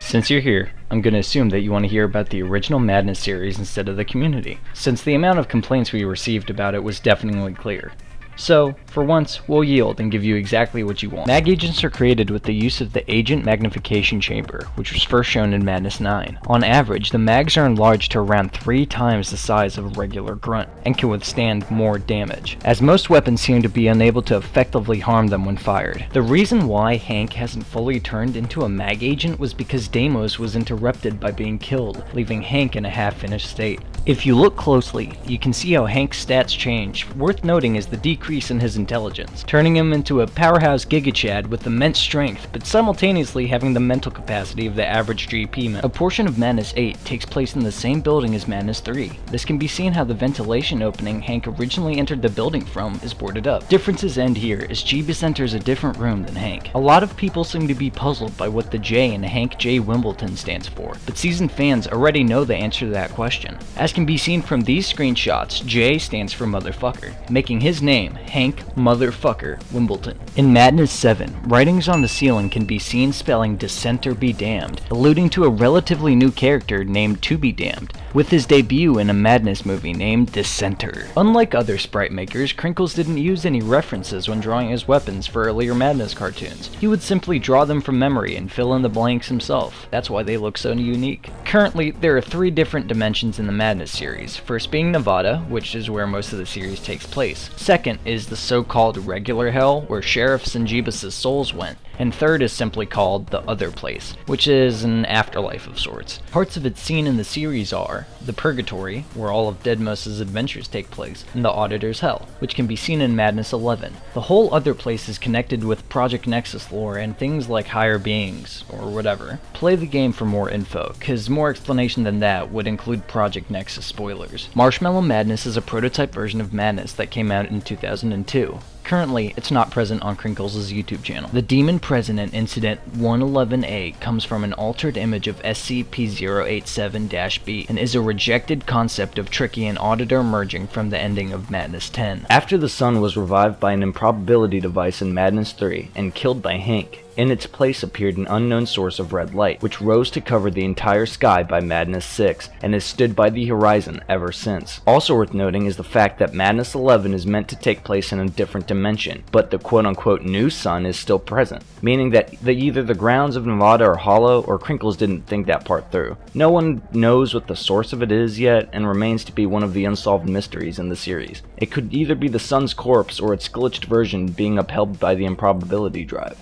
Since you're here, I'm going to assume that you want to hear about the original Madness series instead of the Community, since the amount of complaints we received about it was deafeningly clear. So, for once, we'll yield and give you exactly what you want. Mag agents are created with the use of the Agent Magnification Chamber, which was first shown in Madness 9. On average, the mags are enlarged to around 3 times the size of a regular grunt, and can withstand more damage, as most weapons seem to be unable to effectively harm them when fired. The reason why Hank hasn't fully turned into a mag agent was because Deimos was interrupted by being killed, leaving Hank in a half-finished state. If you look closely, you can see how Hank's stats change. Worth noting is the decrease in his intelligence, turning him into a powerhouse Giga Chad with immense strength, but simultaneously having the mental capacity of the average GP. A portion of Madness 8 takes place in the same building as Madness 3. This can be seen how the ventilation opening Hank originally entered the building from is boarded up. Differences end here, as Jeebus enters a different room than Hank. A lot of people seem to be puzzled by what the J in Hank J Wimbledon stands for, but seasoned fans already know the answer to that question. As can be seen from these screenshots, J stands for motherfucker, making his name Hank Motherfucker Wimbledon. In Madness 7, writings on the ceiling can be seen spelling Dissenter Be Damned, alluding to a relatively new character named To Be Damned, with his debut in a Madness movie named Dissenter. Unlike other sprite makers, Crinkles didn't use any references when drawing his weapons for earlier Madness cartoons. He would simply draw them from memory and fill in the blanks himself. That's why they look so unique. Currently, there are 3 different dimensions in the Madness series, first being Nevada, which is where most of the series takes place. Second is the so-called regular hell, where Sheriff's and Jeebus' souls went. And third is simply called the Other Place, which is an afterlife of sorts. Parts of it seen in the series are the Purgatory, where all of Deimos' adventures take place, and the Auditor's Hell, which can be seen in Madness 11. The whole Other Place is connected with Project Nexus lore and things like higher beings, or whatever. Play the game for more info, cause more explanation than that would include Project Nexus spoilers. Marshmallow Madness is a prototype version of Madness that came out in 2002. Currently, it's not present on Crinkles' YouTube channel. The Demon President Incident 111A comes from an altered image of SCP-087-B and is a rejected concept of Tricky and Auditor merging from the ending of Madness 10. After the sun was revived by an improbability device in Madness 3 and killed by Hank, in its place appeared an unknown source of red light, which rose to cover the entire sky by Madness 6 and has stood by the horizon ever since. Also worth noting is the fact that Madness 11 is meant to take place in a different dimension, but the quote-unquote new sun is still present, meaning that either the grounds of Nevada are hollow or Crinkles didn't think that part through. No one knows what the source of it is yet, and remains to be one of the unsolved mysteries in the series. It could either be the sun's corpse or its glitched version being upheld by the improbability drive.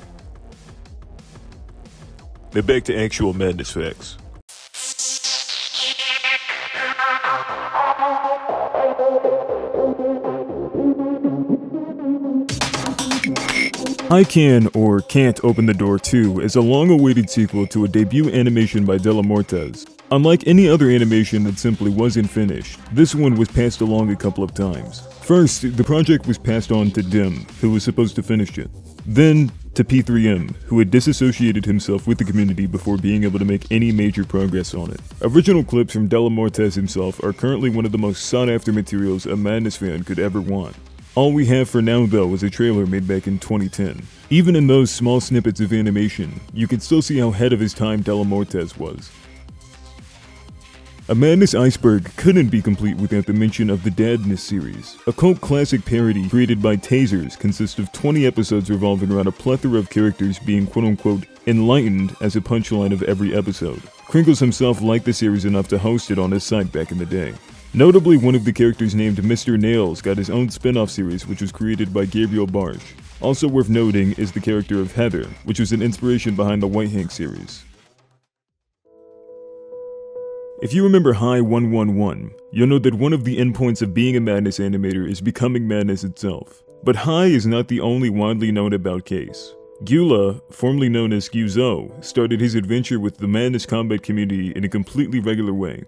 Now back to actual Madness facts. I Can or Can't Open the Door 2 is a long-awaited sequel to a debut animation by De La Mortes. Unlike any other animation that simply wasn't finished, this one was passed along a couple of times. First, the project was passed on to Dim, who was supposed to finish it. Then, to P3M, who had disassociated himself with the community before being able to make any major progress on it. Original clips from De La Mortes himself are currently one of the most sought-after materials a Madness fan could ever want. All we have for now, though, is a trailer made back in 2010. Even in those small snippets of animation, you can still see how ahead of his time De La Mortes was. A Madness iceberg couldn't be complete without the mention of the Dadness series. A cult classic parody created by Tasers consists of 20 episodes revolving around a plethora of characters being quote-unquote enlightened as a punchline of every episode. Crinkles himself liked the series enough to host it on his site back in the day. Notably, one of the characters named Mr. Nails got his own spin-off series, which was created by Gabriel Barsh. Also worth noting is the character of Heather, which was an inspiration behind the White Hank series. If you remember High 111, you'll know that one of the endpoints of being a Madness animator is becoming Madness itself. But High is not the only widely known about case. Gyula, formerly known as Gyuzo, started his adventure with the Madness combat community in a completely regular way.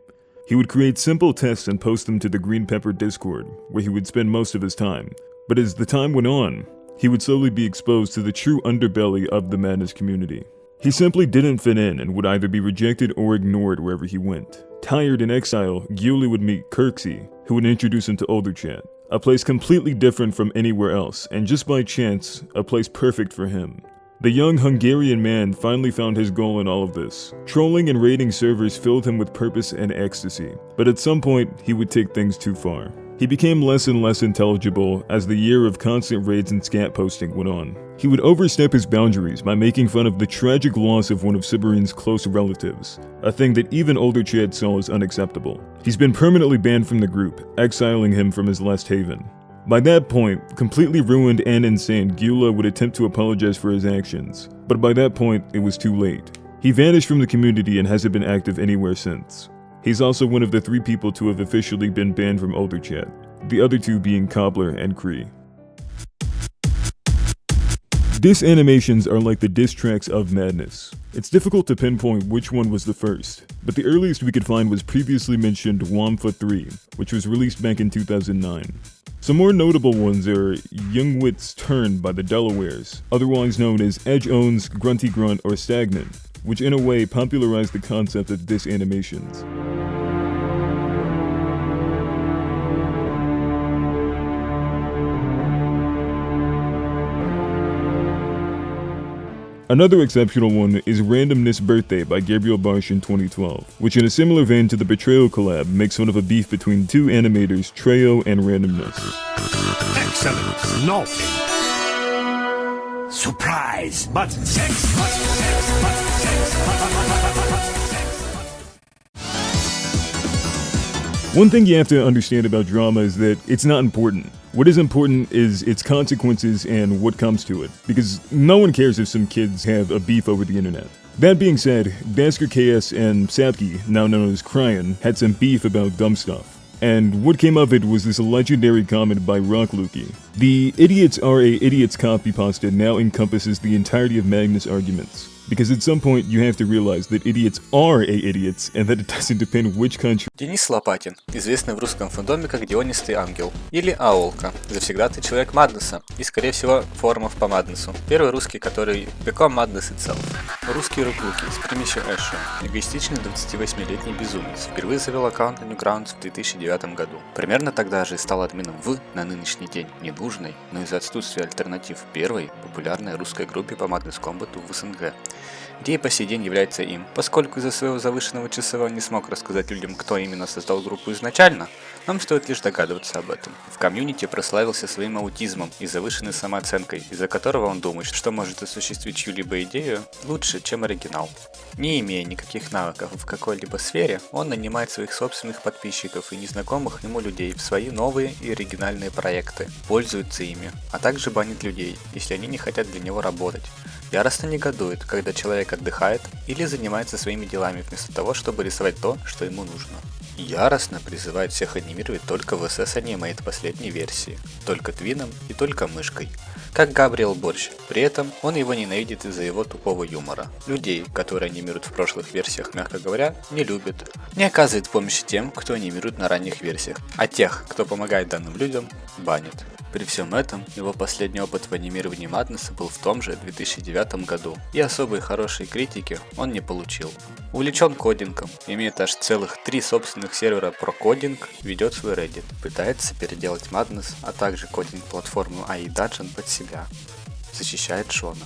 He would create simple tests and post them to the Green Pepper Discord, where he would spend most of his time. But as the time went on, he would slowly be exposed to the true underbelly of the Madness community. He simply didn't fit in and would either be rejected or ignored wherever he went. Tired in exile, Gyula would meet Kirksey, who would introduce him to Olderchat, a place completely different from anywhere else, and just by chance, a place perfect for him. The young Hungarian man finally found his goal in all of this. Trolling and raiding servers filled him with purpose and ecstasy, but at some point, he would take things too far. He became less and less intelligible as the year of constant raids and scat posting went on. He would overstep his boundaries by making fun of the tragic loss of one of Sibirin's close relatives, a thing that even older Chad saw as unacceptable. He's been permanently banned from the group, exiling him from his last haven. By that point, completely ruined and insane, Gyula would attempt to apologize for his actions, but by that point, it was too late. He vanished from the community and hasn't been active anywhere since. He's also one of the 3 people to have officially been banned from older Chat, the other 2 being Cobbler and Kree. Diss animations are like the diss tracks of madness. It's difficult to pinpoint which one was the first, but the earliest we could find was previously mentioned Wampa 3, which was released back in 2009. Some more notable ones are Youngwit's Turn by the Delawares, otherwise known as Edge Owns, Grunty Grunt, or Stagnant, which in a way popularized the concept of diss animations. Another exceptional one is Randomness Birthday by Gabriel Barsh in 2012, which in a similar vein to the Betrayal collab makes fun of a beef between 2 animators, Treo and Randomness. Excellent. Naughty. Surprise. Button. Sex. Button. Sex. Button. Sex. One thing you have to understand about drama is that it's not important. What is important is its consequences and what comes to it, because no one cares if some kids have a beef over the internet. That being said, Dasker KS and Sapke, now known as Cryan, had some beef about dumb stuff. And what came of it was this legendary comment by Rock Lukey. The idiots are a idiots copy pasta now encompasses the entirety of Magnus' arguments. Because at some point you have to realize that idiots are idiots, and that it doesn't depend which country. Денис Лопатин, известный в русском фандоме как Дионистый ангел, или Аолка, завсегдатый человек Маднеса, и скорее всего форумов по Маднесу. Первый русский, который become Madness itself. Русский Rock Lukey с примесью Эша, эгоистичный 28-летний безумец, впервые завел аккаунт на Newgrounds в 2009 году. Примерно тогда же и стал админом в, на нынешний день, ненужной, но из-за отсутствия альтернатив первой популярной русской группе по Madness Combat в СНГ, где и по сей день является им. Поскольку из-за своего завышенного часового не смог рассказать людям, кто именно создал группу изначально, нам стоит лишь догадываться об этом. В комьюнити прославился своим аутизмом и завышенной самооценкой, из-за которого он думает, что может осуществить чью-либо идею лучше, чем оригинал. Не имея никаких навыков в какой-либо сфере, он нанимает своих собственных подписчиков и незнакомых ему людей в свои новые и оригинальные проекты, пользуется ими, а также банит людей, если они не хотят для него работать. Яростно негодует, когда человек отдыхает или занимается своими делами вместо того, чтобы рисовать то, что ему нужно. Яростно призывает всех анимировать только в SS Animate последней версии, только твином и только мышкой. Как Габриэл Борщ, при этом он его ненавидит из-за его тупого юмора. Людей, которые анимируют в прошлых версиях, мягко говоря, не любит. Не оказывает помощи тем, кто анимирует на ранних версиях, а тех, кто помогает данным людям, банит. При всем этом, его последний опыт в анимировании Маднеса был в том же 2009 году, и особой хорошей критики он не получил. Увлечен кодингом, имеет аж целых 3 собственных сервера про кодинг, ведет свой Reddit, пытается переделать Madness, а также кодинг-платформу AI Dungeon под себя. Защищает Шона.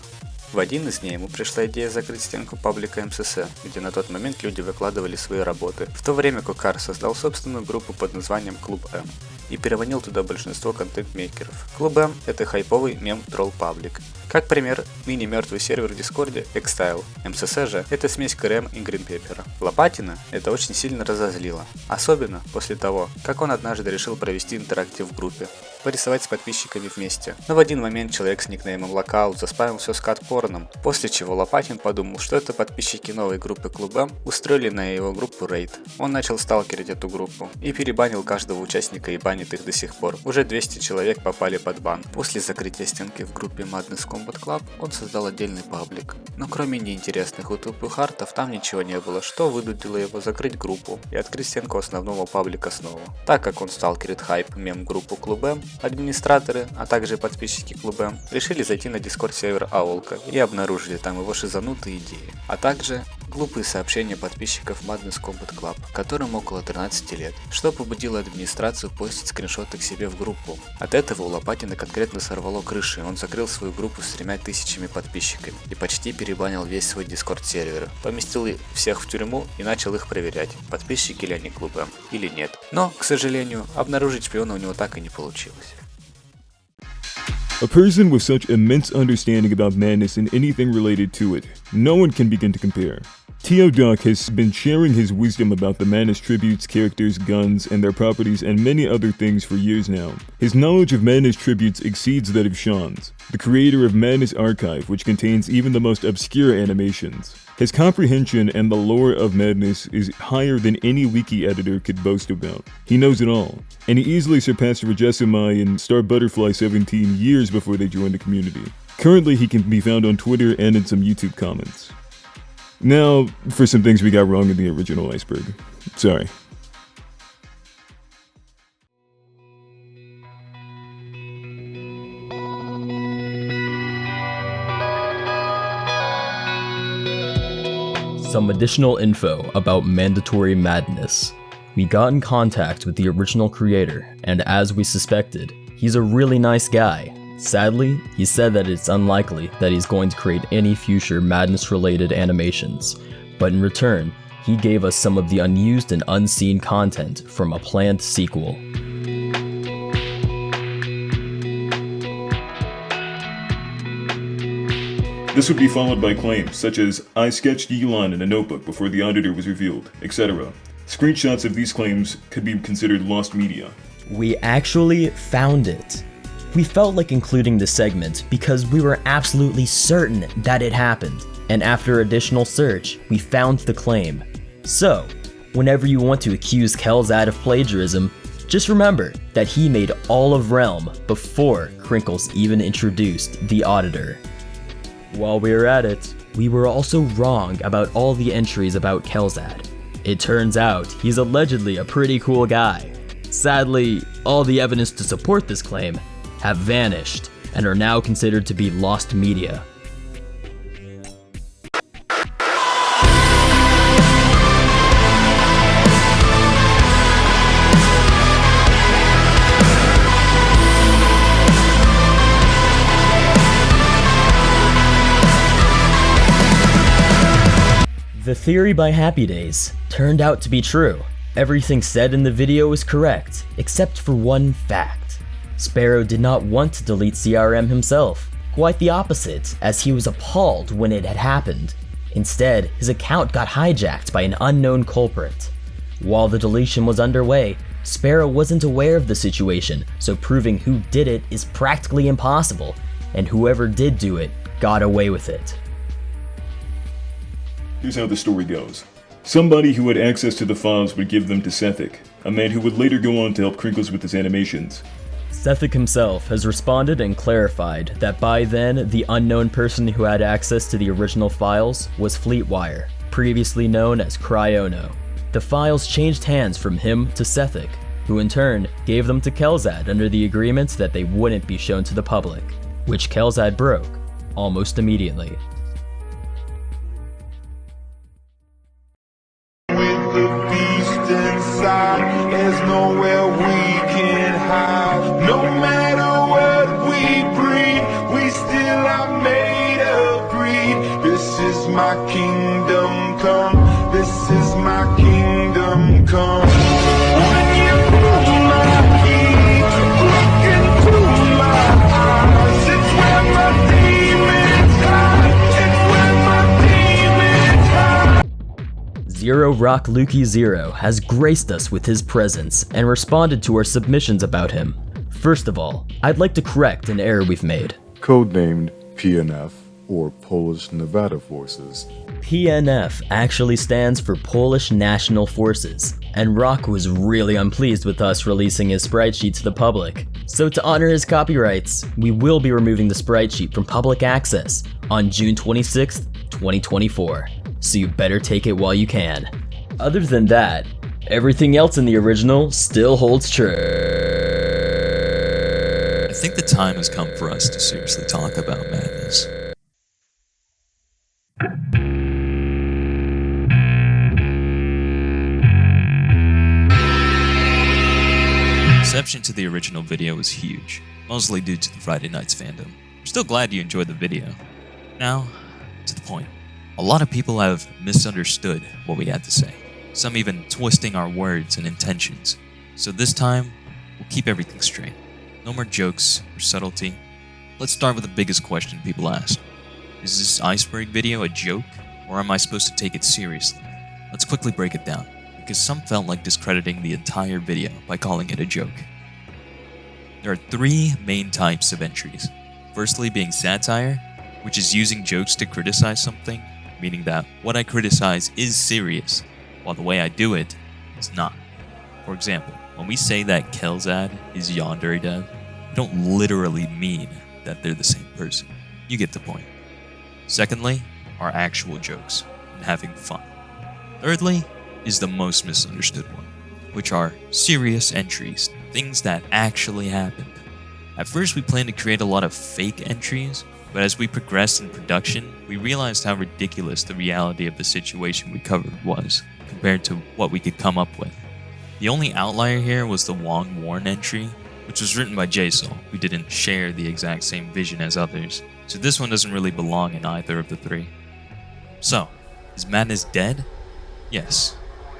В один из дней ему пришла идея закрыть стенку паблика МСС, где на тот момент люди выкладывали свои работы, в то время как Кар создал собственную группу под названием Клуб М и переманил туда большинство контент-мейкеров. Клуб М — это хайповый мем-тролл-паблик. Как пример, мини-мертвый сервер в Дискорде Xstyle. МСС же — это смесь КРМ и Гринпеппера. Лопатина это очень сильно разозлило, особенно после того, как он однажды решил провести интерактив в группе, порисовать с подписчиками вместе. Но в один момент человек с никнеймом Lockout заспамил все скат-порном, после чего Лопатин подумал, что это подписчики новой группы Клуб М устроили на его группу рейд. Он начал сталкерить эту группу и перебанил каждого участника и банит их до сих пор. Уже 200 человек попали под бан. После закрытия стенки в группе Madness Combat Club он создал отдельный паблик. Но кроме неинтересных и тупых артов там ничего не было, что вынудило его закрыть группу и открыть стенку основного паблика снова. Так как он сталкерит хайп мем-группу Клуб М, администраторы, а также подписчики Клуб М решили зайти на дискорд сервер Аолка и обнаружили там его шизанутые идеи, а также глупые сообщения подписчиков Madness Combat Club, которым около 13 лет, что побудило администрацию постить скриншоты к себе в группу. От этого у Лопатина конкретно сорвало крыши, и он закрыл свою группу с 3000 подписчиками и почти перебанил весь свой дискорд-сервер. Поместил всех в тюрьму и начал их проверять, подписчики ли они клуба или нет. Но, к сожалению, обнаружить шпиона у него так и не получилось. A person with such immense understanding about madness and anything related to it, no one can begin to compare. Teodoc has been sharing his wisdom about the madness tributes, characters, guns, and their properties, and many other things for years now. His knowledge of madness tributes exceeds that of Sean's, the creator of Madness Archive, which contains even the most obscure animations. His comprehension and the lore of madness is higher than any wiki editor could boast about. He knows it all, and he easily surpassed Regesumai and Star Butterfly 17 years before they joined the community. Currently, he can be found on Twitter and in some YouTube comments. Now, for some things we got wrong in the original Iceberg. Sorry. Some additional info about Mandatory Madness. We got in contact with the original creator, and as we suspected, he's a really nice guy. Sadly, he said that it's unlikely that he's going to create any future Madness-related animations, but in return, he gave us some of the unused and unseen content from a planned sequel. This would be followed by claims such as, I sketched Elon in a notebook before the auditor was revealed, etc. Screenshots of these claims could be considered lost media. We actually found it. We felt like including this segment because we were absolutely certain that it happened, and after additional search, we found the claim. So, whenever you want to accuse Kelzad of plagiarism, just remember that he made all of Realm before Crinkles even introduced the Auditor. While we were at it, we were also wrong about all the entries about Kelzad. It turns out he's allegedly a pretty cool guy. Sadly, all the evidence to support this claim have vanished and are now considered to be lost media. The theory by Happy Days turned out to be true. Everything said in the video is correct, except for one fact. Sparrow did not want to delete CRM himself. Quite the opposite, as he was appalled when it had happened. Instead, his account got hijacked by an unknown culprit. While the deletion was underway, Sparrow wasn't aware of the situation, so proving who did it is practically impossible, and whoever did do it got away with it. Here's how the story goes. Somebody who had access to the files would give them to Sethic, a man who would later go on to help Crinkles with his animations. Sethic himself has responded and clarified that by then, the unknown person who had access to the original files was Fleetwire, previously known as Cryono. The files changed hands from him to Sethic, who in turn gave them to Kelzad under the agreement that they wouldn't be shown to the public, which Kelzad broke almost immediately. With the beast inside, there's nowhere we can hide. No matter what we breed, we still are made of greed. This is my kingdom come. This is my kingdom come. When you pull my key, look into my eyes. It's where my demons hide. It's where my demons hide. Zero Rock Lukey Zero has graced us with his presence and responded to our submissions about him. First of all, I'd like to correct an error we've made. Codenamed PNF, or Polish Nevada Forces. PNF actually stands for Polish National Forces, and Rock was really unpleased with us releasing his sprite sheet to the public. So to honor his copyrights, we will be removing the sprite sheet from public access on June 26th, 2024. So you better take it while you can. Other than that, everything else in the original still holds true. I think the time has come for us to seriously talk about madness. Reception to the original video was huge, mostly due to the Friday Night's fandom. We're still glad you enjoyed the video. Now, to the point. A lot of people have misunderstood what we had to say, some even twisting our words and intentions. So this time, we'll keep everything straight. No more jokes or subtlety. Let's start with the biggest question people ask. Is this iceberg video a joke, or am I supposed to take it seriously? Let's quickly break it down, because some felt like discrediting the entire video by calling it a joke. There are three main types of entries. Firstly being satire, which is using jokes to criticize something, meaning that what I criticize is serious, while the way I do it is not. For example, when we say that Kelzad is Yandere Dev, we don't literally mean that they're the same person. You get the point. Secondly, are actual jokes and having fun. Thirdly is the most misunderstood one, which are serious entries, things that actually happened. At first we planned to create a lot of fake entries, but as we progressed in production, we realized how ridiculous the reality of the situation we covered was, compared to what we could come up with. The only outlier here was the Wong Warren entry, which was written by Jaisal, who didn't share the exact same vision as others, so this one doesn't really belong in either of the three. So, is Madness dead? Yes,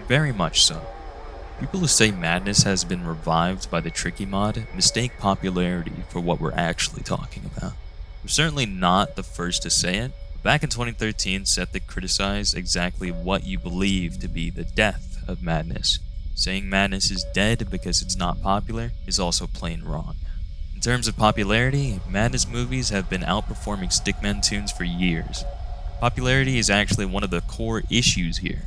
very much so. People who say Madness has been revived by the Tricky mod mistake popularity for what we're actually talking about. We're certainly not the first to say it. Back in 2013, Sethic criticized exactly what you believe to be the death of Madness. Saying Madness is dead because it's not popular is also plain wrong. In terms of popularity, Madness movies have been outperforming Stickman tunes for years. Popularity is actually one of the core issues here.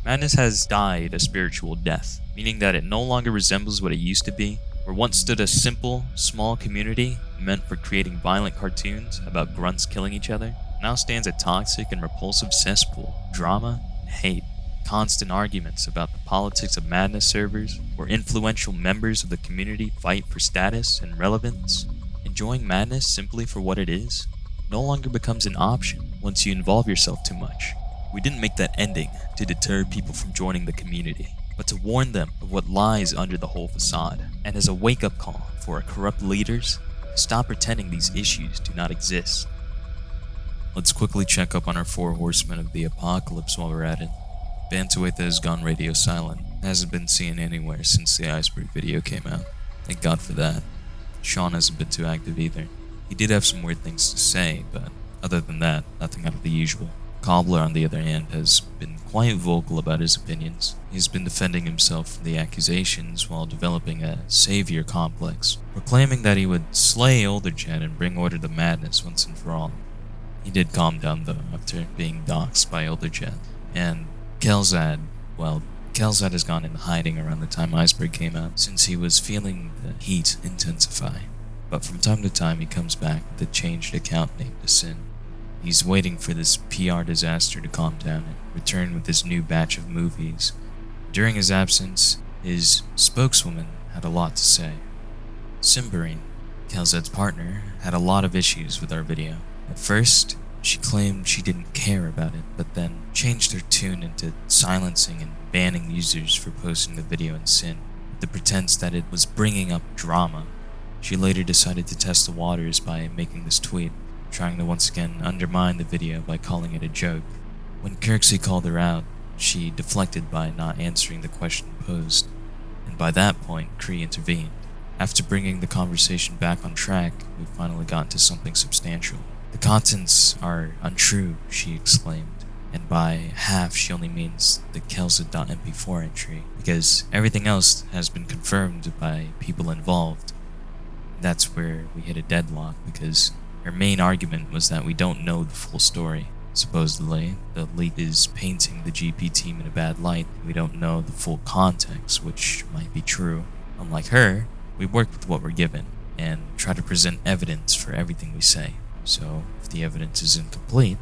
Madness has died a spiritual death, meaning that it no longer resembles what it used to be, where once stood a simple, small community meant for creating violent cartoons about grunts killing each other, now stands a toxic and repulsive cesspool of drama and hate. Constant arguments about the politics of Madness servers, where influential members of the community fight for status and relevance. Enjoying Madness simply for what it is no longer becomes an option once you involve yourself too much. We didn't make that ending to deter people from joining the community, but to warn them of what lies under the whole facade, and as a wake-up call for our corrupt leaders to stop pretending these issues do not exist. Let's quickly check up on our 4 horsemen of the apocalypse while we're at it. Bantueta has gone radio silent, hasn't been seen anywhere since the iceberg video came out. Thank God for that. Sean hasn't been too active either. He did have some weird things to say, but other than that, nothing out of the usual. Cobbler, on the other hand, has been quite vocal about his opinions. He's been defending himself from the accusations while developing a savior complex, proclaiming that he would slay Olderjet and bring order to Madness once and for all. He did calm down though after being doxxed by Olderjet. And Kelzad, well, Kelzad has gone in hiding around the time Iceberg came out since he was feeling the heat intensify. But from time to time he comes back with a changed account named Sin. He's waiting for this PR disaster to calm down and return with his new batch of movies. During his absence, his spokeswoman had a lot to say. Cymberine, Kelzad's partner, had a lot of issues with our video. At first, she claimed she didn't care about it, but then changed her tune into silencing and banning users for posting the video in Sin, with the pretense that it was bringing up drama. She later decided to test the waters by making this tweet, trying to once again undermine the video by calling it a joke. When Kirksey called her out, she deflected by not answering the question posed, and by that point, Kree intervened. After bringing the conversation back on track, we finally got to something substantial. "The contents are untrue," she exclaimed, and by half she only means the Kelzad.mp4 entry, because everything else has been confirmed by people involved. That's where we hit a deadlock, because her main argument was that we don't know the full story. Supposedly, the leak is painting the GP team in a bad light. We don't know the full context, which might be true. Unlike her, we work with what we're given, and try to present evidence for everything we say. So, if the evidence is incomplete,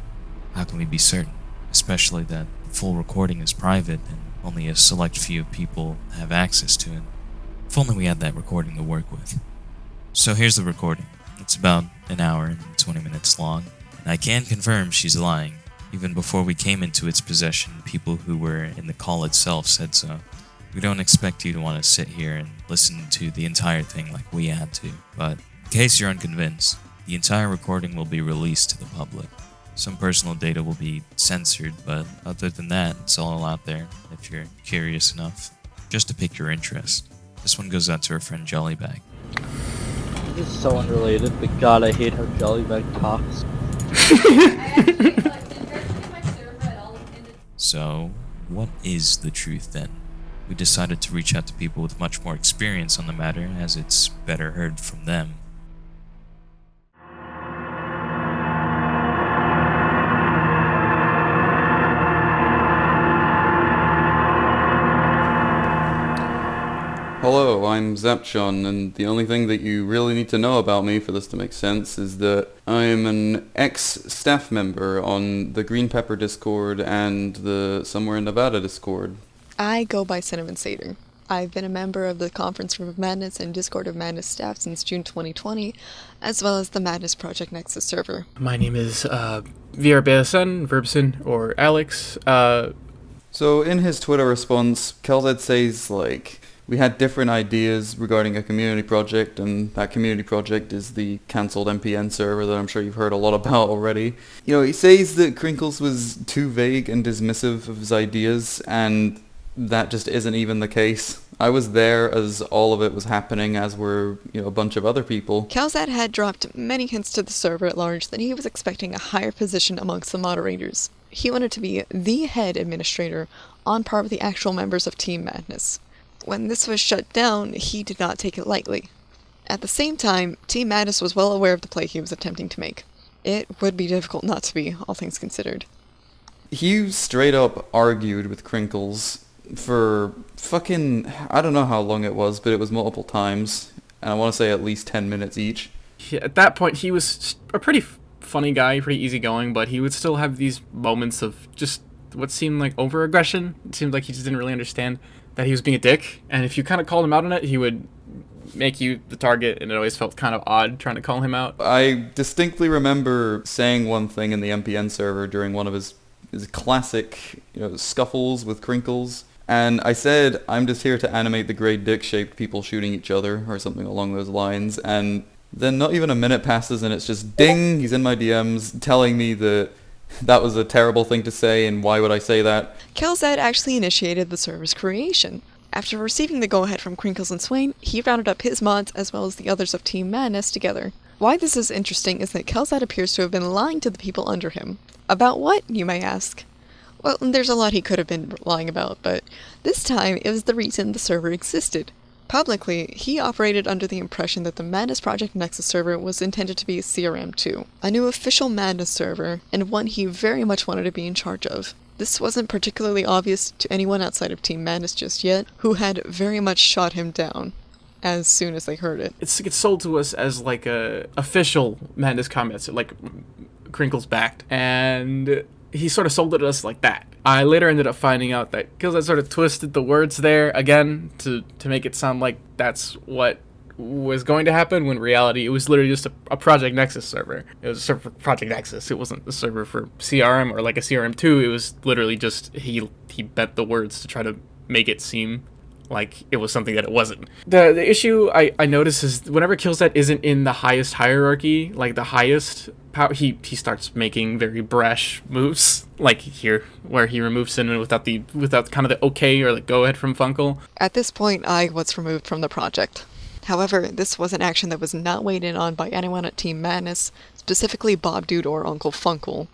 how can we be certain? Especially that the full recording is private and only a select few people have access to it. If only we had that recording to work with. So here's the recording. It's about an hour and 20 minutes long, and I can confirm she's lying. Even before we came into its possession, people who were in the call itself said so. We don't expect you to want to sit here and listen to the entire thing like we had to, but in case you're unconvinced, The entire recording will be released to the public. Some personal data will be censored, but other than that, it's all out there if you're curious enough. Just to pique your interest. This one goes out to our friend Jollybag. This is so unrelated, but God, I hate how Jollybag talks. So, what is the truth then? We decided to reach out to people with much more experience on the matter, as it's better heard from them. Hello, I'm Zapchon, and the only thing that you really need to know about me for this to make sense is that I'm an ex-staff member on the Green Pepper Discord and the Somewhere in Nevada Discord. I go by Cinnamon Satyr. I've been a member of the Conference Room of Madness and Discord of Madness staff since June 2020, as well as the Madness Project Nexus server. My name is VRBSN, Verbson, or Alex. So in his Twitter response, Kelzed says, we had different ideas regarding a community project, and that community project is the cancelled MPN server that I'm sure you've heard a lot about already. He says that Crinkles was too vague and dismissive of his ideas, and that just isn't even the case. I was there as all of it was happening, as were, a bunch of other people. Kelzad had dropped many hints to the server at large that he was expecting a higher position amongst the moderators. He wanted to be the head administrator on par with the actual members of Team Madness. When this was shut down, he did not take it lightly. At the same time, Team Madness was well aware of the play he was attempting to make. It would be difficult not to be, all things considered. He straight up argued with Crinkles for fucking, I don't know how long it was, but it was multiple times, and I want to say at least 10 minutes each. Yeah, at that point, he was a pretty funny guy, pretty easygoing, but he would still have these moments of just what seemed like over-aggression. It seemed like he just didn't really understand that he was being a dick, and if you kind of called him out on it, he would make you the target, and it always felt kind of odd trying to call him out. I distinctly remember saying one thing in the MPN server during one of his classic, scuffles with Crinkles, and I said, I'm just here to animate the grey dick-shaped people shooting each other, or something along those lines, and then not even a minute passes and it's just ding, he's in my DMs telling me that was a terrible thing to say, and why would I say that? Kelzad actually initiated the server's creation. After receiving the go-ahead from Crinkles and Swain, he rounded up his mods as well as the others of Team Madness together. Why this is interesting is that Kelzad appears to have been lying to the people under him. About what, you may ask? Well, there's a lot he could have been lying about, but this time it was the reason the server existed. Publicly, he operated under the impression that the Madness Project Nexus server was intended to be CRM2, a new official Madness server, and one he very much wanted to be in charge of. This wasn't particularly obvious to anyone outside of Team Madness just yet, who had very much shot him down as soon as they heard it. It gets sold to us as like a official Madness comments, like Crinkles backed, and he sort of sold it to us like that. I later ended up finding out that Kelzad sort of twisted the words there again to make it sound like that's what was going to happen, when in reality it was literally just a Project Nexus server. It was a server for Project Nexus. It wasn't a server for CRM or like a CRM2. It was literally just he bent the words to try to make it seem like it was something that it wasn't. The issue I notice is whenever Kelzad isn't in the highest hierarchy, like the highest power, he starts making very brash moves, like here, where he removes Cinnamon without kind of the okay or the go-ahead from Funkle. At this point, I was removed from the project. However, this was an action that was not weighed in on by anyone at Team Madness, specifically Bob Dude or Uncle Funkle,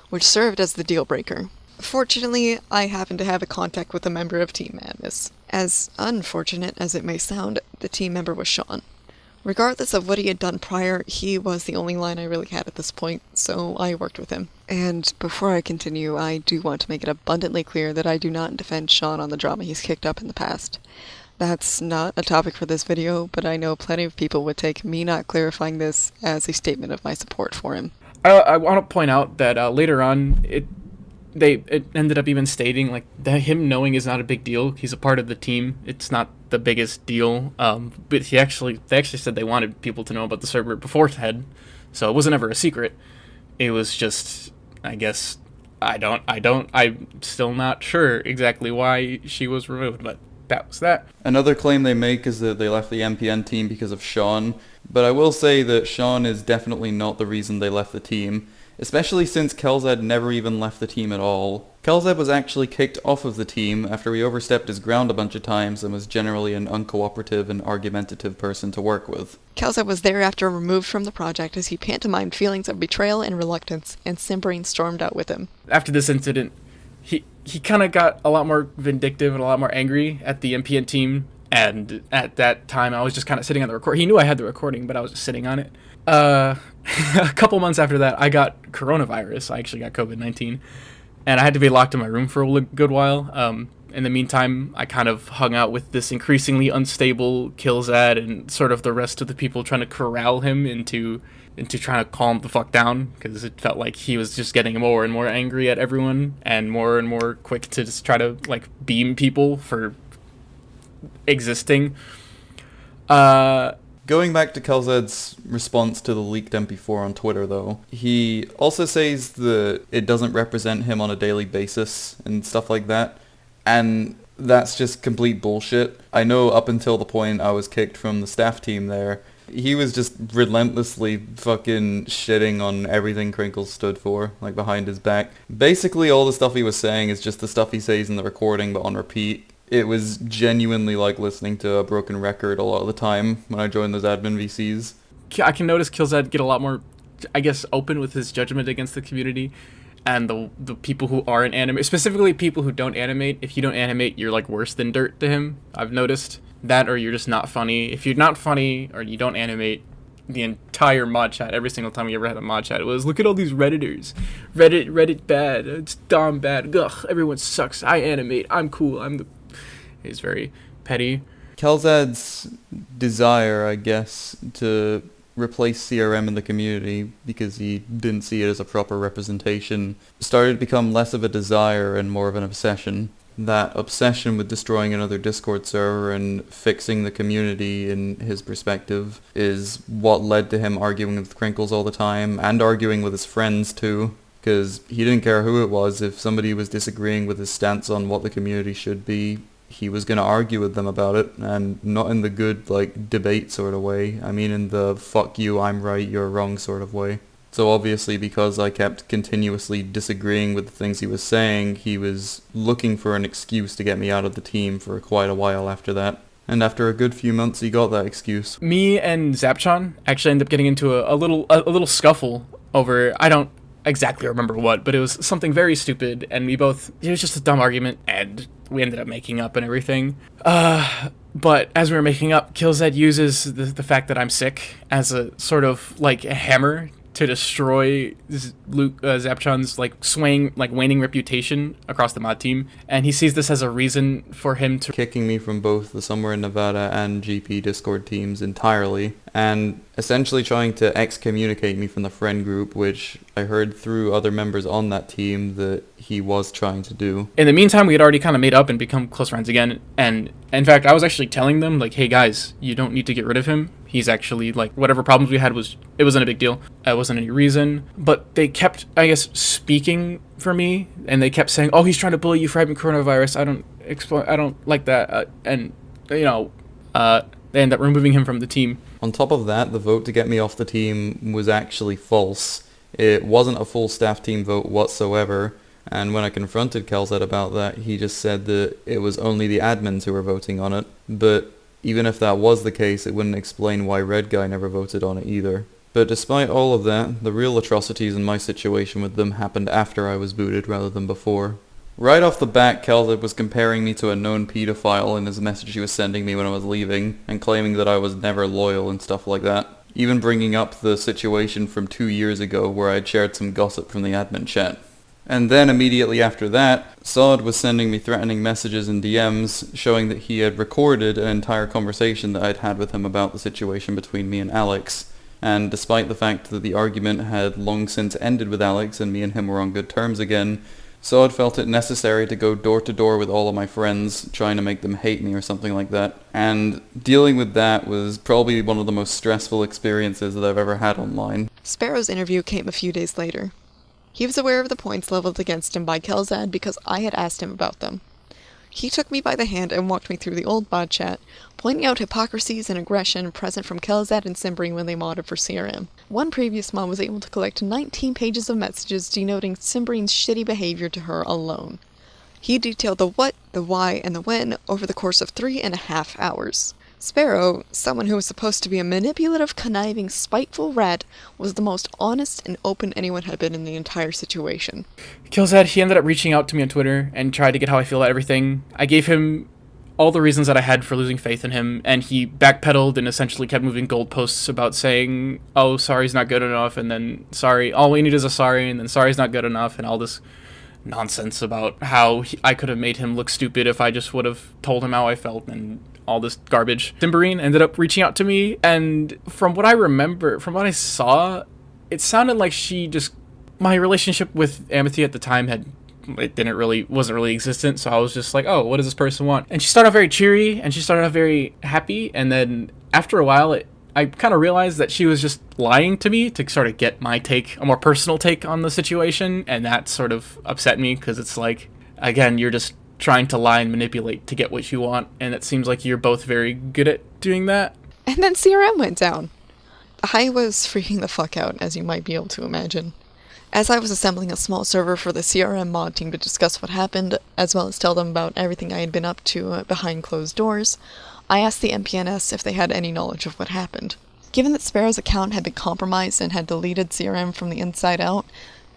which served as the deal breaker. Fortunately, I happened to have a contact with a member of Team Madness. As unfortunate as it may sound, the team member was Sean. Regardless of what he had done prior, he was the only line I really had at this point, so I worked with him. And before I continue, I do want to make it abundantly clear that I do not defend Sean on the drama he's kicked up in the past. That's not a topic for this video, but I know plenty of people would take me not clarifying this as a statement of my support for him. I want to point out that later on, it ended up even stating like that him knowing is not a big deal. He's a part of the team. It's not the biggest deal. But they actually said they wanted people to know about the server beforehand, so it wasn't ever a secret. It was just, I guess, I'm still not sure exactly why she was removed, but that was that. Another claim they make is that they left the MPN team because of Sean, but I will say that Sean is definitely not the reason they left the team, especially since Kelzad never even left the team at all. Kelzad was actually kicked off of the team after he overstepped his ground a bunch of times and was generally an uncooperative and argumentative person to work with. Kelzad was thereafter removed from the project as he pantomimed feelings of betrayal and reluctance, and Simbrain stormed out with him. After this incident, he kind of got a lot more vindictive and a lot more angry at the MPN team, and at that time I was just kind of sitting on the record. He knew I had the recording, but I was just sitting on it. A couple months after that, I got coronavirus. I actually got COVID-19, and I had to be locked in my room for a good while. In the meantime, I kind of hung out with this increasingly unstable Killzad and sort of the rest of the people trying to corral him into trying to calm the fuck down, because it felt like he was just getting more and more angry at everyone and more quick to just try to like beam people for existing. Going back to Kelzad's response to the leaked MP4 on Twitter, though, he also says that it doesn't represent him on a daily basis and stuff like that, and that's just complete bullshit. I know up until the point I was kicked from the staff team there, he was just relentlessly fucking shitting on everything Crinkles stood for, like behind his back. Basically all the stuff he was saying is just the stuff he says in the recording but on repeat. It was genuinely like listening to a broken record a lot of the time when I joined those admin VCs. I can notice Killzad get a lot more, I guess, open with his judgment against the community and the people who aren't animate, specifically people who don't animate. If you don't animate, you're like worse than dirt to him. I've noticed that, or you're just not funny. If you're not funny or you don't animate, the entire mod chat, every single time we ever had a mod chat, it was, look at all these Redditors. Reddit bad. It's Dom bad. Ugh, everyone sucks. I animate. I'm cool. It's very petty. Kelzad's desire, I guess, to replace CRM in the community because he didn't see it as a proper representation started to become less of a desire and more of an obsession. That obsession with destroying another Discord server and fixing the community, in his perspective, is what led to him arguing with Crinkles all the time, and arguing with his friends too, because he didn't care who it was. If somebody was disagreeing with his stance on what the community should be, he was going to argue with them about it, and not in the good, like, debate sort of way. I mean in the fuck you, I'm right, you're wrong sort of way. So obviously, because I kept continuously disagreeing with the things he was saying, he was looking for an excuse to get me out of the team for quite a while after that. And after a good few months, he got that excuse. Me and Zapchon actually ended up getting into a little scuffle over, I don't exactly remember what, but it was something very stupid, and it was just a dumb argument, and we ended up making up and everything. But as we were making up, Killzad uses the fact that I'm sick as a sort of like a hammer to destroy Zapchon's waning reputation across the mod team, and he sees this as a reason for him to kicking me from both the Somewhere in Nevada and GP Discord teams entirely, and essentially trying to excommunicate me from the friend group, which I heard through other members on that team that he was trying to do. In the meantime, we had already kind of made up and become close friends again, and in fact, I was actually telling them, like, hey guys, you don't need to get rid of him. He's actually, like, whatever problems we had it wasn't a big deal. It wasn't any reason. But they kept, I guess, speaking for me, and they kept saying, oh, he's trying to bully you for having coronavirus. I don't like that. They end up removing him from the team. On top of that, the vote to get me off the team was actually false. It wasn't a full staff team vote whatsoever. And when I confronted Kelzad about that, he just said that it was only the admins who were voting on it. But even if that was the case, it wouldn't explain why Red Guy never voted on it either. But despite all of that, the real atrocities in my situation with them happened after I was booted rather than before. Right off the bat, Kelzad was comparing me to a known pedophile in his message he was sending me when I was leaving, and claiming that I was never loyal and stuff like that. Even bringing up the situation from 2 years ago where I had shared some gossip from the admin chat. And then immediately after that, Sod was sending me threatening messages and DMs showing that he had recorded an entire conversation that I'd had with him about the situation between me and Alex. And despite the fact that the argument had long since ended with Alex and me and him were on good terms again, Sod felt it necessary to go door to door with all of my friends, trying to make them hate me or something like that. And dealing with that was probably one of the most stressful experiences that I've ever had online. Sparrow's interview came a few days later. He was aware of the points leveled against him by Kelzad because I had asked him about them. He took me by the hand and walked me through the old mod chat, pointing out hypocrisies and aggression present from Kelzad and Simbrine when they modded for CRM. One previous mod was able to collect 19 pages of messages denoting Simbrine's shitty behavior to her alone. He detailed the what, the why, and the when over the course of 3.5 hours. Sparrow, someone who was supposed to be a manipulative, conniving, spiteful rat, was the most honest and open anyone had been in the entire situation. Kelzad, he ended up reaching out to me on Twitter and tried to get how I feel about everything. I gave him all the reasons that I had for losing faith in him, and he backpedaled and essentially kept moving goalposts about saying, oh, sorry's not good enough, and then sorry, all we need is a sorry, and then sorry's not good enough, and all this nonsense about how I could have made him look stupid if I just would have told him how I felt, and all this garbage. Simbrine ended up reaching out to me, and from what I remember, from what I saw, it sounded like my relationship with Amity at the time wasn't really existent, so I was just like, oh, what does this person want? And she started off very cheery, and she started off very happy, and then after a while, I kind of realized that she was just lying to me to sort of get my take, a more personal take on the situation, and that sort of upset me, because it's like, again, you're just trying to lie and manipulate to get what you want, and it seems like you're both very good at doing that. And then CRM went down. I was freaking the fuck out, as you might be able to imagine. As I was assembling a small server for the CRM mod team to discuss what happened, as well as tell them about everything I had been up to behind closed doors, I asked the MPNS if they had any knowledge of what happened. Given that Sparrow's account had been compromised and had deleted CRM from the inside out,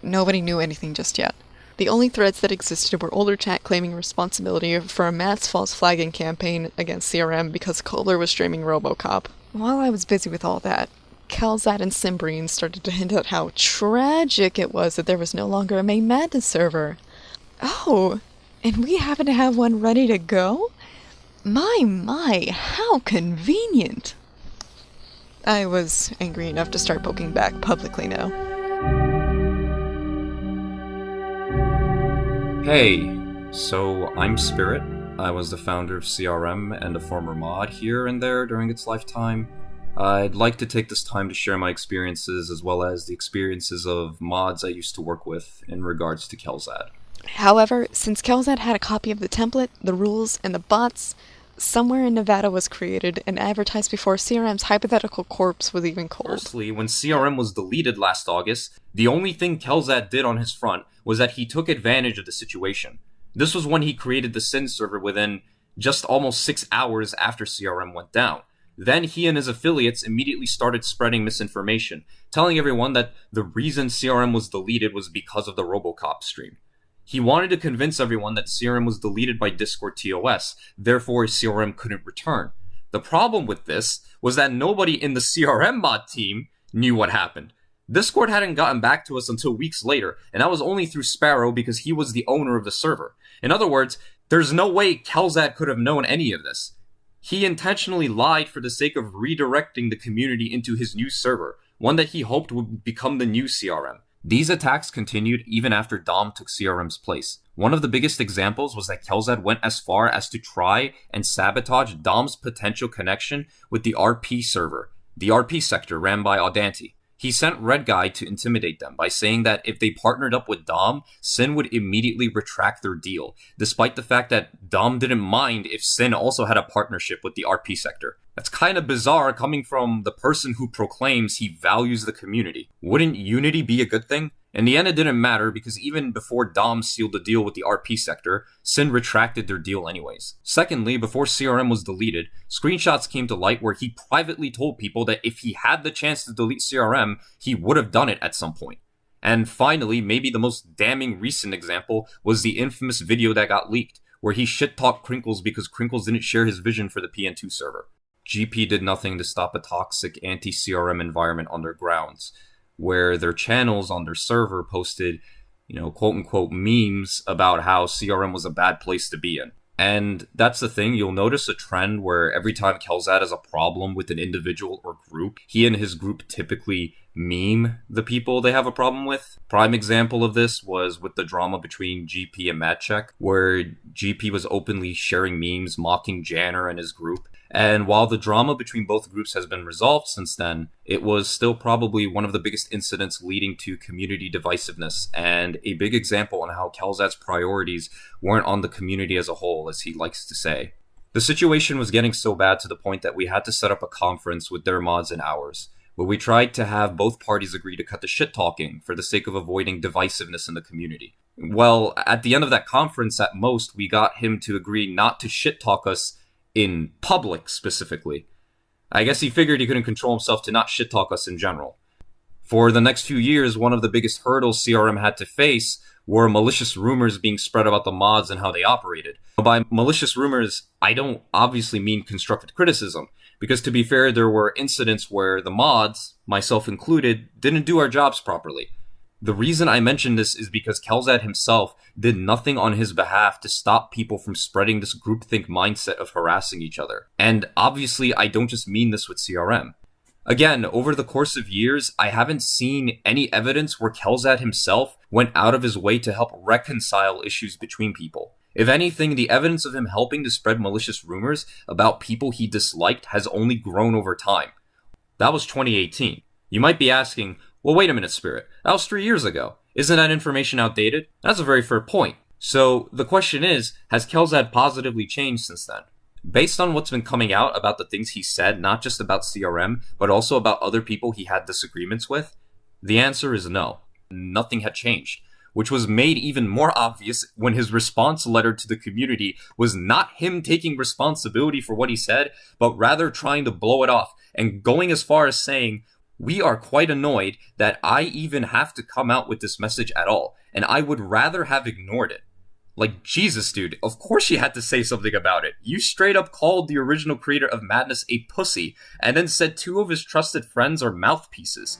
nobody knew anything just yet. The only threads that existed were older chat claiming responsibility for a mass false flagging campaign against CRM because Kohler was streaming RoboCop. While I was busy with all that, Kelzad and Simbrine started to hint at how tragic it was that there was no longer a main Madness server. Oh, and we happen to have one ready to go? My, how convenient! I was angry enough to start poking back publicly now. Hey, so I'm Spirit. I was the founder of CRM and a former mod here and there during its lifetime. I'd like to take this time to share my experiences as well as the experiences of mods I used to work with in regards to Kelzad. However, since Kelzad had a copy of the template, the rules, and the bots, somewhere in Nevada was created and advertised before CRM's hypothetical corpse was even cold. Firstly, when CRM was deleted last August, the only thing Kelzad did on his front was that he took advantage of the situation. This was when he created the Sin server within just almost 6 hours after CRM went down. Then he and his affiliates immediately started spreading misinformation, telling everyone that the reason CRM was deleted was because of the RoboCop stream. He wanted to convince everyone that CRM was deleted by Discord TOS, therefore CRM couldn't return. The problem with this was that nobody in the CRM mod team knew what happened. Discord hadn't gotten back to us until weeks later, and that was only through Sparrow because he was the owner of the server. In other words, there's no way Kelzad could have known any of this. He intentionally lied for the sake of redirecting the community into his new server, one that he hoped would become the new CRM. These attacks continued even after Dom took CRM's place. One of the biggest examples was that Kelzad went as far as to try and sabotage Dom's potential connection with the RP server, the RP sector ran by Audanti. He sent Red Guy to intimidate them by saying that if they partnered up with Dom, Sin would immediately retract their deal, despite the fact that Dom didn't mind if Sin also had a partnership with the RP sector. That's kind of bizarre coming from the person who proclaims he values the community. Wouldn't unity be a good thing? In the end, it didn't matter because even before Dom sealed the deal with the RP sector, Sin retracted their deal anyways. Secondly, before CRM was deleted, screenshots came to light where he privately told people that if he had the chance to delete CRM, he would have done it at some point. And finally, maybe the most damning recent example was the infamous video that got leaked, where he shit-talked Crinkles because Crinkles didn't share his vision for the PN2 server. GP did nothing to stop a toxic anti-CRM environment on their grounds, where their channels on their server posted, quote-unquote memes about how CRM was a bad place to be in. And that's the thing, you'll notice a trend where every time Kelzad has a problem with an individual or group, he and his group typically meme the people they have a problem with. Prime example of this was with the drama between GP and Madcheck, where GP was openly sharing memes mocking Janner and his group. And while the drama between both groups has been resolved since then, it was still probably one of the biggest incidents leading to community divisiveness, and a big example on how Kelzat's priorities weren't on the community as a whole, as he likes to say. The situation was getting so bad to the point that we had to set up a conference with their mods and ours, where we tried to have both parties agree to cut the shit talking for the sake of avoiding divisiveness in the community. Well, at the end of that conference, at most, we got him to agree not to shit talk us in public specifically. I guess he figured he couldn't control himself to not shit talk us in general. For the next few years, one of the biggest hurdles CRM had to face were malicious rumors being spread about the mods and how they operated. By malicious rumors, I don't obviously mean constructive criticism, because to be fair, there were incidents where the mods, myself included, didn't do our jobs properly. The reason I mention this is because Kelzat himself did nothing on his behalf to stop people from spreading this groupthink mindset of harassing each other. And obviously, I don't just mean this with CRM. Again, over the course of years, I haven't seen any evidence where Kelzat himself went out of his way to help reconcile issues between people. If anything, the evidence of him helping to spread malicious rumors about people he disliked has only grown over time. That was 2018. You might be asking, well, wait a minute, Spirit. That was 3 years ago. Isn't that information outdated? That's a very fair point. So the question is, has Kelzat positively changed since then? Based on what's been coming out about the things he said, not just about CRM, but also about other people he had disagreements with, the answer is no. Nothing had changed, which was made even more obvious when his response letter to the community was not him taking responsibility for what he said, but rather trying to blow it off and going as far as saying, "We are quite annoyed that I even have to come out with this message at all, and I would rather have ignored it." Like, Jesus, dude, of course you had to say something about it. You straight up called the original creator of Madness a pussy, and then said 2 of his trusted friends are mouthpieces.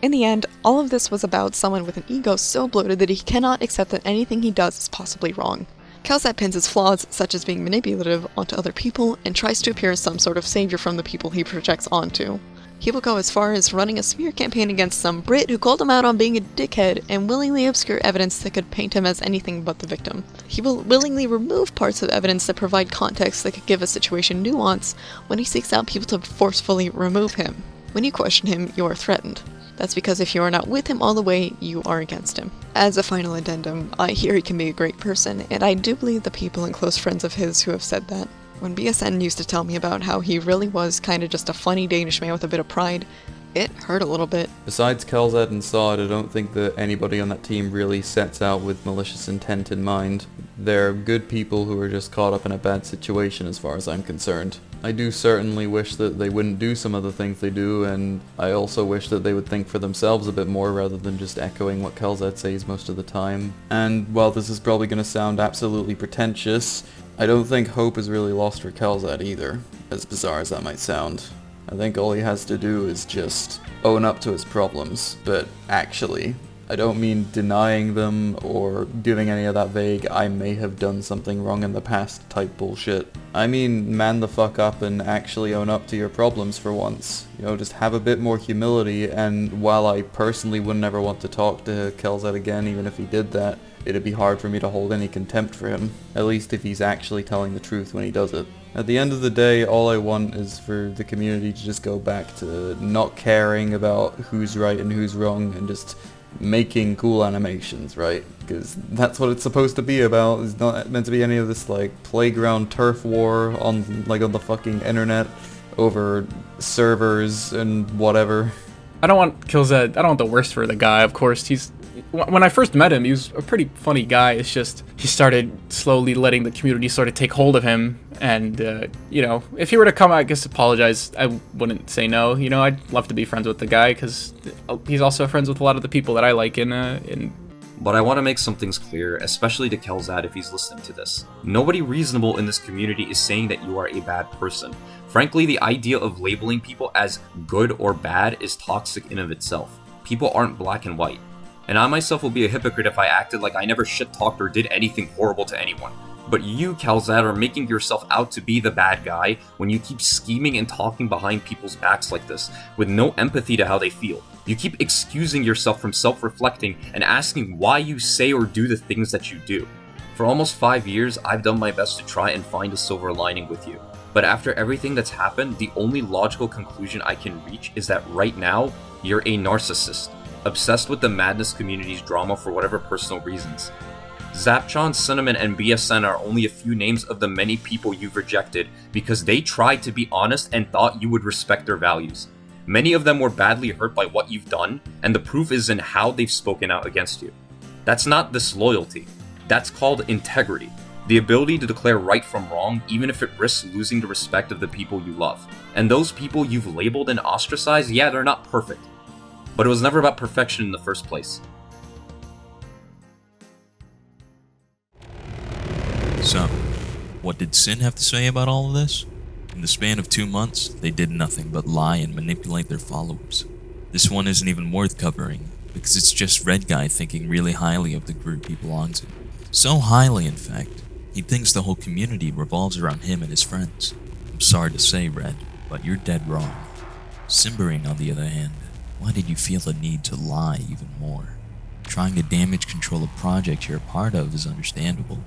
In the end, all of this was about someone with an ego so bloated that he cannot accept that anything he does is possibly wrong. Kelzat pins his flaws, such as being manipulative, onto other people, and tries to appear as some sort of savior from the people he projects onto. He will go as far as running a smear campaign against some Brit who called him out on being a dickhead and willingly obscure evidence that could paint him as anything but the victim. He will willingly remove parts of evidence that provide context that could give a situation nuance when he seeks out people to forcefully remove him. When you question him, you are threatened. That's because if you are not with him all the way, you are against him. As a final addendum, I hear he can be a great person, and I do believe the people and close friends of his who have said that. When BSN used to tell me about how he really was kinda just a funny Danish man with a bit of pride, it hurt a little bit. Besides Kelzat and Sod, I don't think that anybody on that team really sets out with malicious intent in mind. They're good people who are just caught up in a bad situation as far as I'm concerned. I do certainly wish that they wouldn't do some of the things they do, and I also wish that they would think for themselves a bit more rather than just echoing what Kelzat says most of the time. And while this is probably going to sound absolutely pretentious, I don't think hope is really lost for Kelzat either, as bizarre as that might sound. I think all he has to do is just own up to his problems, but actually, I don't mean denying them or doing any of that vague "I may have done something wrong in the past" type bullshit. I mean man the fuck up and actually own up to your problems for once. You know, just have a bit more humility, and while I personally would never want to talk to Kelzat again even if he did that, it'd be hard for me to hold any contempt for him, at least if he's actually telling the truth when he does it. At the end of the day, all I want is for the community to just go back to not caring about who's right and who's wrong and just making cool animations, right? Because that's what it's supposed to be about. It's not meant to be any of this like playground turf war on the fucking internet over servers and whatever. I don't want Kelzat. I don't want the worst for the guy. Of course, when I first met him, he was a pretty funny guy. It's just he started slowly letting the community sort of take hold of him. And, you know, if he were to come out, I guess apologize, I wouldn't say no. You know, I'd love to be friends with the guy because he's also friends with a lot of the people that I like in. But I want to make some things clear, especially to Kelzat if he's listening to this. Nobody reasonable in this community is saying that you are a bad person. Frankly, the idea of labeling people as good or bad is toxic in of itself. People aren't black and white. And I myself will be a hypocrite if I acted like I never shit-talked or did anything horrible to anyone. But you, Kelzat, are making yourself out to be the bad guy when you keep scheming and talking behind people's backs like this, with no empathy to how they feel. You keep excusing yourself from self-reflecting and asking why you say or do the things that you do. For almost 5 years, I've done my best to try and find a silver lining with you. But after everything that's happened, the only logical conclusion I can reach is that right now, you're a narcissist, obsessed with the Madness community's drama for whatever personal reasons. Zapchon, Cinnamon, and BSN are only a few names of the many people you've rejected because they tried to be honest and thought you would respect their values. Many of them were badly hurt by what you've done, and the proof is in how they've spoken out against you. That's not disloyalty. That's called integrity. The ability to declare right from wrong, even if it risks losing the respect of the people you love. And those people you've labeled and ostracized, yeah, they're not perfect. But it was never about perfection in the first place. So, what did Sin have to say about all of this? In the span of 2 months, they did nothing but lie and manipulate their followers. This one isn't even worth covering, because it's just Red Guy thinking really highly of the group he belongs in. So highly, in fact, he thinks the whole community revolves around him and his friends. I'm sorry to say, Red, but you're dead wrong. Cymberine, on the other hand, why did you feel the need to lie even more? Trying to damage control a project you're a part of is understandable.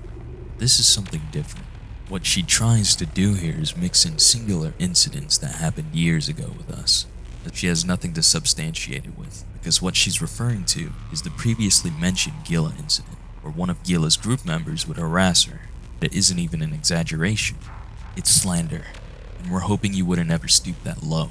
This is something different. What she tries to do here is mix in singular incidents that happened years ago with us, that she has nothing to substantiate it with, because what she's referring to is the previously mentioned Gila incident, where one of Gila's group members would harass her. It isn't even an exaggeration. It's slander, and we're hoping you wouldn't ever stoop that low.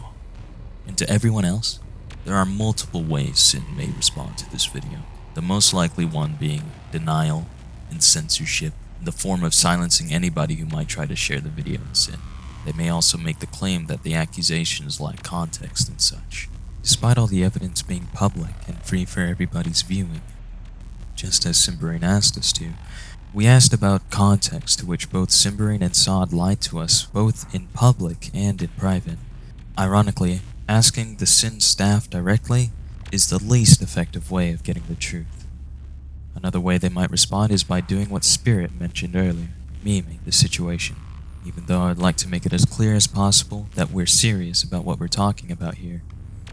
And to everyone else, there are multiple ways Sin may respond to this video, the most likely one being denial and censorship, in the form of silencing anybody who might try to share the video in Sin. They may also make the claim that the accusations lack context and such, despite all the evidence being public and free for everybody's viewing. Just as Cymberine asked us to, we asked about context, to which both Cymberine and Sod lied to us, both in public and in private. Ironically, asking the Sin staff directly is the least effective way of getting the truth. Another way they might respond is by doing what Spirit mentioned earlier, memeing the situation, even though I'd like to make it as clear as possible that we're serious about what we're talking about here.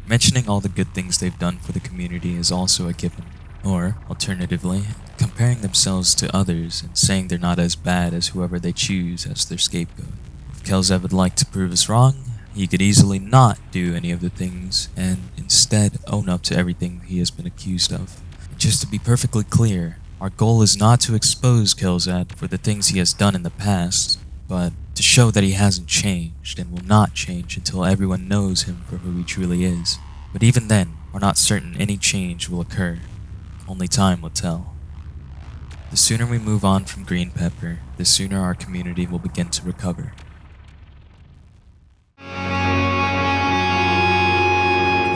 Mentioning all the good things they've done for the community is also a given. Or, alternatively, comparing themselves to others and saying they're not as bad as whoever they choose as their scapegoat. If Kelzev would like to prove us wrong, he could easily not do any of the things and instead own up to everything he has been accused of. Just to be perfectly clear, our goal is not to expose Kelzad for the things he has done in the past, but to show that he hasn't changed and will not change until everyone knows him for who he truly is. But even then, we're not certain any change will occur. Only time will tell. The sooner we move on from Green Pepper, the sooner our community will begin to recover. In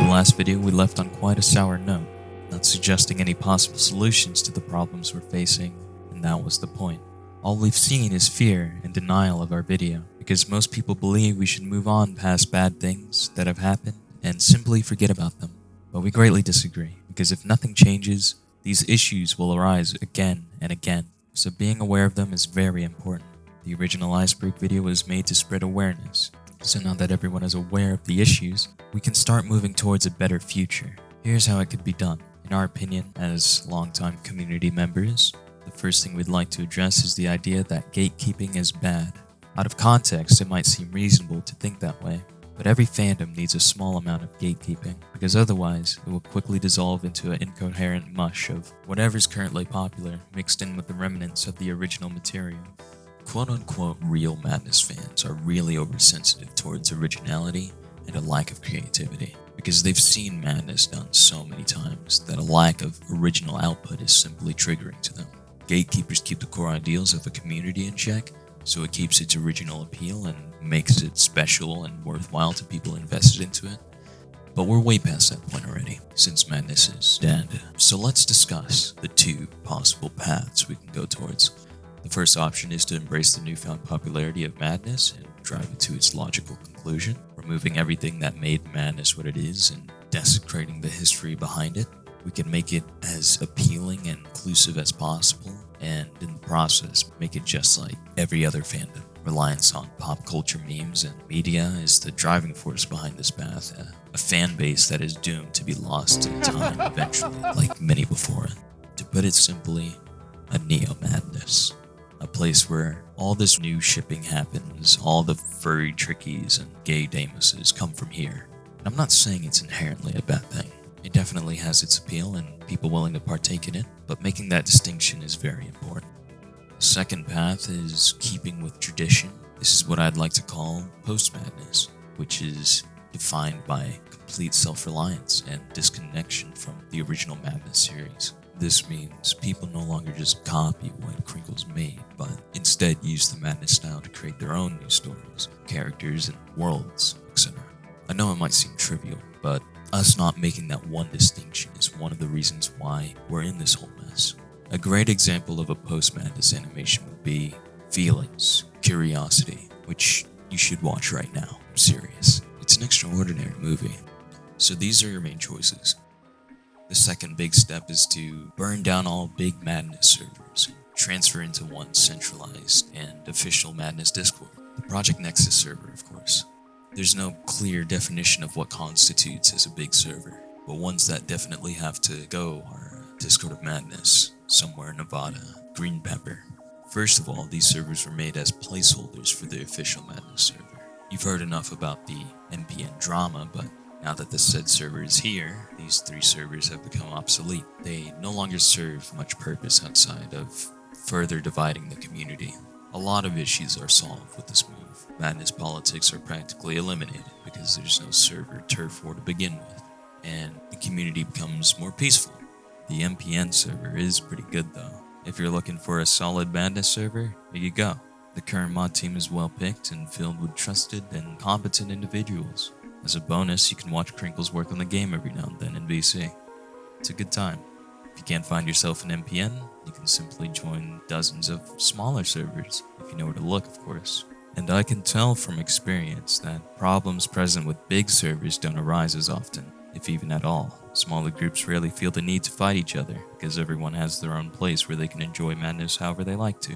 the last video, we left on quite a sour note, not suggesting any possible solutions to the problems we're facing, and that was the point. All we've seen is fear and denial of our video, because most people believe we should move on past bad things that have happened and simply forget about them. But we greatly disagree, because if nothing changes, these issues will arise again and again, so being aware of them is very important. The original Iceberg video was made to spread awareness, so now that everyone is aware of the issues, we can start moving towards a better future. Here's how it could be done. In our opinion, as longtime community members, the first thing we'd like to address is the idea that gatekeeping is bad. Out of context, it might seem reasonable to think that way, but every fandom needs a small amount of gatekeeping, because otherwise it will quickly dissolve into an incoherent mush of whatever's currently popular mixed in with the remnants of the original material. Quote-unquote real Madness fans are really oversensitive towards originality and a lack of creativity, because they've seen Madness done so many times that a lack of original output is simply triggering to them. Gatekeepers keep the core ideals of a community in check, so it keeps its original appeal and makes it special and worthwhile to people invested into it. But we're way past that point already, since Madness is dead. So let's discuss the two possible paths we can go towards. The first option is to embrace the newfound popularity of Madness and drive it to its logical conclusion, removing everything that made Madness what it is and desecrating the history behind it. We can make it as appealing and inclusive as possible, and in the process, make it just like every other fandom. Reliance on pop culture memes and media is the driving force behind this path, a fan base that is doomed to be lost to time eventually, like many before it. To put it simply, a neo-Madness. a place where all this new shipping happens, all the furry trickies and gay Damoses come from here. And I'm not saying it's inherently a bad thing. It definitely has its appeal and people willing to partake in it, but making that distinction is very important. The second path is keeping with tradition. This is what I'd like to call post-madness, which is defined by complete self-reliance and disconnection from the original Madness series. This means people no longer just copy what Crinkles made, but instead use the Madness style to create their own new stories, characters, and worlds, etc. I know it might seem trivial, but us not making that one distinction is one of the reasons why we're in this whole mess. A great example of a post-Madness animation would be Feelings, Curiosity, which you should watch right now. I'm serious. It's an extraordinary movie. So these are your main choices. The second big step is to burn down all big Madness servers, transfer into one centralized and official Madness Discord. The Project Nexus server, of course. There's no clear definition of what constitutes as a big server, but ones that definitely have to go are Discord of Madness, Somewhere in Nevada, Green Pepper. First of all, these servers were made as placeholders for the official Madness server. You've heard enough about the MPN drama, but now that the said server is here, these 3 servers have become obsolete. They no longer serve much purpose outside of further dividing the community. A lot of issues are solved with this move. Madness politics are practically eliminated because there's no server turf war to begin with, and the community becomes more peaceful. The MPN server is pretty good though. If you're looking for a solid Madness server, here you go. The current mod team is well picked and filled with trusted and competent individuals. As a bonus, you can watch Crinkles work on the game every now and then in VC. It's a good time. If you can't find yourself an MPN, you can simply join dozens of smaller servers, if you know where to look, of course. And I can tell from experience that problems present with big servers don't arise as often, if even at all. Smaller groups rarely feel the need to fight each other, because everyone has their own place where they can enjoy Madness however they like to.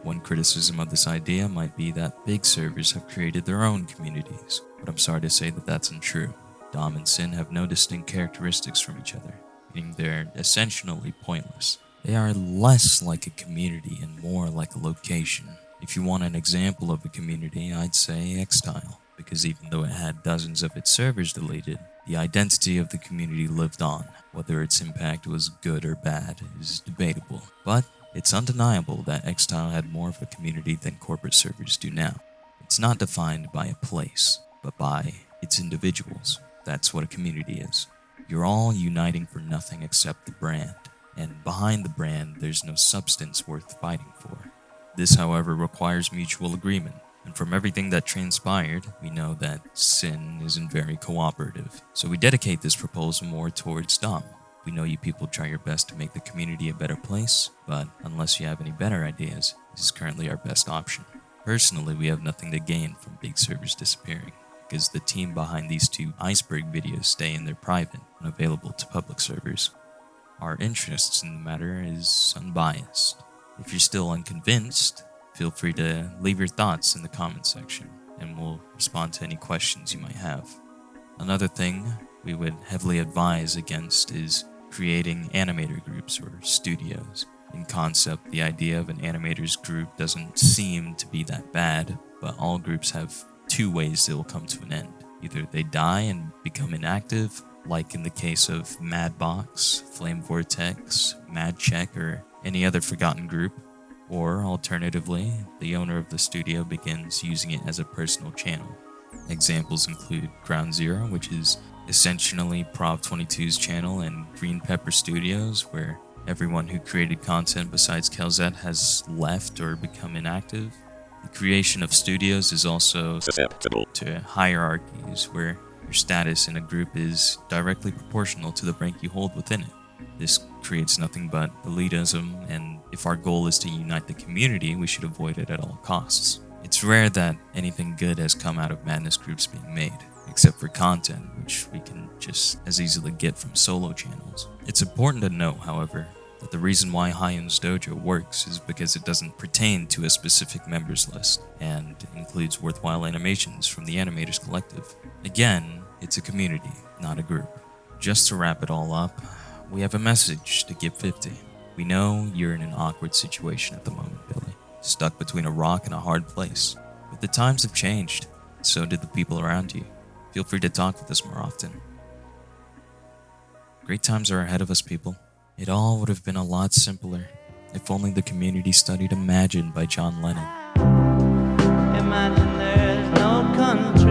One criticism of this idea might be that big servers have created their own communities, but I'm sorry to say that that's untrue. Dom and Sin have no distinct characteristics from each other, meaning they're essentially pointless. They are less like a community and more like a location. If you want an example of a community, I'd say Xtile, because even though it had dozens of its servers deleted, the identity of the community lived on. Whether its impact was good or bad is debatable, but it's undeniable that Xtile had more of a community than corporate servers do now. It's not defined by a place, but by its individuals. That's what a community is. You're all uniting for nothing except the brand, and behind the brand there's no substance worth fighting for. This, however, requires mutual agreement, and from everything that transpired, we know that Sin isn't very cooperative. So we dedicate this proposal more towards Dom. We know you people try your best to make the community a better place, but unless you have any better ideas, this is currently our best option. Personally, we have nothing to gain from big servers disappearing, because the team behind these 2 iceberg videos stay in their private, unavailable to public servers. Our interests in the matter is unbiased. If you're still unconvinced, feel free to leave your thoughts in the comment section, and we'll respond to any questions you might have. Another thing we would heavily advise against is creating animator groups or studios. In concept, the idea of an animators group doesn't seem to be that bad, but all groups have 2 ways they will come to an end. Either they die and become inactive, like in the case of Madbox, Flame Vortex, Mad Check, or any other forgotten group, or alternatively, the owner of the studio begins using it as a personal channel. Examples include Ground Zero, which is essentially Prov22's channel, and Green Pepper Studios, where everyone who created content besides Kelzet has left or become inactive. The creation of studios is also susceptible to hierarchies, where your status in a group is directly proportional to the rank you hold within it. This creates nothing but elitism, and if our goal is to unite the community, we should avoid it at all costs. It's rare that anything good has come out of Madness groups being made, except for content, which we can just as easily get from solo channels. It's important to note, however, that the reason why Hyun's Dojo works is because it doesn't pertain to a specific members list, and includes worthwhile animations from the Animators Collective. Again, it's a community, not a group. Just to wrap it all up, we have a message to Gip50. We know you're in an awkward situation at the moment, Billy. stuck between a rock and a hard place. But the times have changed, and so did the people around you. Feel free to talk with us more often. Great times are ahead of us, people. It all would have been a lot simpler if only the community studied Imagine by John Lennon. Imagine there's no control.